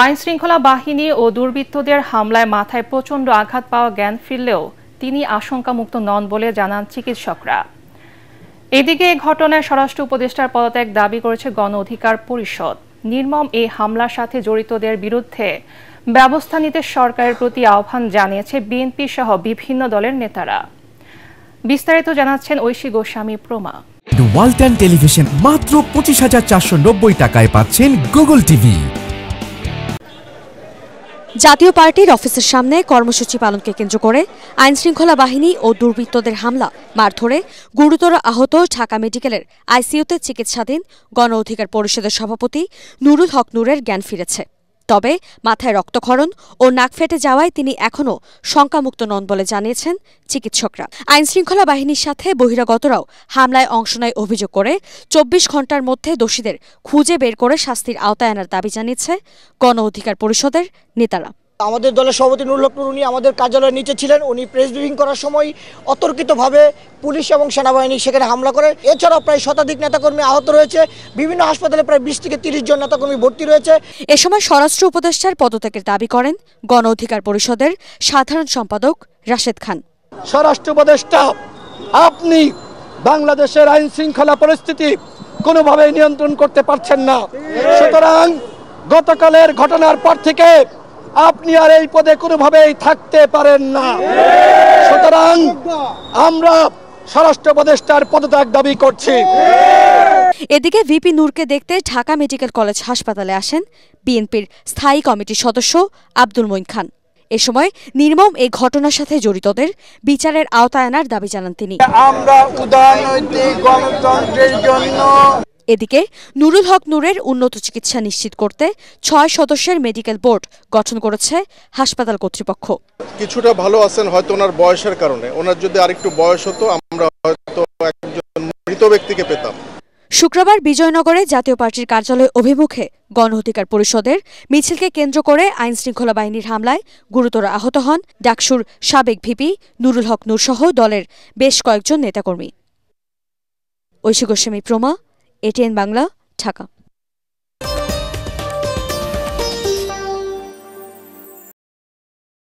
আইনশৃঙ্খলা বাহিনী ও দুর্বৃত্তদের হামলায় মাথায় প্রচণ্ড আঘাত পাওয়া জ্ঞান ফিরলেও তিনি আশঙ্কামুক্ত নন বলে জানান চিকিৎসকরা। এদিকে এ ঘটনায় স্বরাষ্ট্র উপদেষ্টার পদত্যাগ দাবি করেছে গণ অধিকার পরিষদ। নির্মম এই হামলার সাথে জড়িতদের বিরুদ্ধে ব্যবস্থা নিতে সরকারের প্রতি আহ্বান জানিয়েছে বিএনপি সহ বিভিন্ন দলের নেতারা। বিস্তারিত জানাচ্ছেন ঐশী গোস্বামী প্রমা। ওয়ালটন টেলিভিশন মাত্র 25,490 টাকায় পাচ্ছেন গুগল টিভি। জাতীয় পার্টির অফিসের সামনে কর্মসূচি পালনকে কেন্দ্র করে আইনশৃঙ্খলা বাহিনী ও দুর্বৃত্তদের হামলা মারধরে গুরুতর আহত ঢাকা মেডিকেলের আইসিইউতে চিকিৎসাধীন গণ অধিকার পরিষদের সভাপতি নুরুল হক নূরের জ্ঞান ফিরেছে। তবে মাথায় রক্তক্ষরণ ও নাক ফেটে যাওয়ায় তিনি এখনও শঙ্কামুক্ত নন বলে জানিয়েছেন চিকিৎসকরা। আইনশৃঙ্খলা বাহিনীর সাথে বহিরাগতরাও হামলায় অংশ নেয় অভিযোগ করে 24 ঘণ্টার মধ্যে দোষীদের খুঁজে বের করে শাস্তির আওতায় আনার দাবি জানিয়েছে গণ অধিকার পরিষদের নেতারা। আমাদের দলের সভাপতি নুরুল হক নূর উনি আমাদের কার্যালয়ের নিচে ছিলেন। উনি প্রেস ব্রিফিং করার সময় অতর্কিতভাবে পুলিশ এবং সেনাবাহিনী সেখানে হামলা করে। এছাড়াও প্রায় শতাধিক নেতাকর্মী আহত রয়েছে। বিভিন্ন হাসপাতালে প্রায় 20 থেকে 30 জন নেতাকর্মী ভর্তি রয়েছে। এ সময় স্বরাষ্ট্র উপদেষ্টার পদত্যাগের দাবি করেন গণ অধিকার পরিষদের সাধারণ সম্পাদক রাশেদ খান। স্বরাষ্ট্র উপদেষ্টা, আপনি বাংলাদেশের আইন শৃঙ্খলা পরিস্থিতি কোনোভাবেই নিয়ন্ত্রণ করতে পারছেন না। সুতরাং গতকালের ঘটনার পর থেকে আপনি আর এই পদে কোনোভাবেই থাকতে পারেন না। সুতরাং আমরা স্বরাষ্ট্র উপদেষ্টার পদত্যাগ দাবি করছি। এদিকে ভিপি নূরকে দেখতে ঢাকা মেডিকেল কলেজ হাসপাতালে আসেন বিএনপির স্থায়ী কমিটির সদস্য আব্দুল মঈন খান। এ সময় নির্মম এই ঘটনার সাথে জড়িতদের বিচারের আওতায় আনার দাবি জানান তিনি। আমরা উদারনৈতিক গণতন্ত্রের জন্য। এদিকে নুরুল হক নূরের উন্নত চিকিৎসা নিশ্চিত করতে 6 সদস্যের মেডিকেল বোর্ড গঠন করেছে হাসপাতাল কর্তৃপক্ষ। কিছুটা ভালো আছেন হয়তো ওনার বয়সের কারণে। ওনার যদি আরেকটু বয়স হতো আমরা হয়তো একজন মৃত ব্যক্তিকে পেতাম। শুক্রবার বিজয়নগরে জাতীয় পার্টির কার্যালয় অভিমুখে গণ অধিকার পরিষদের মিছিলকে কেন্দ্র করে আইনশৃঙ্খলা বাহিনীর হামলায় গুরুতর আহত হন ডাকসুর সাবেক ভিপি নুরুল হক নূর সহ দলের বেশ কয়েকজন নেতাকর্মী। ঐশী গোস্বামী প্রমা, এটিএন বাংলা, ঢাকা।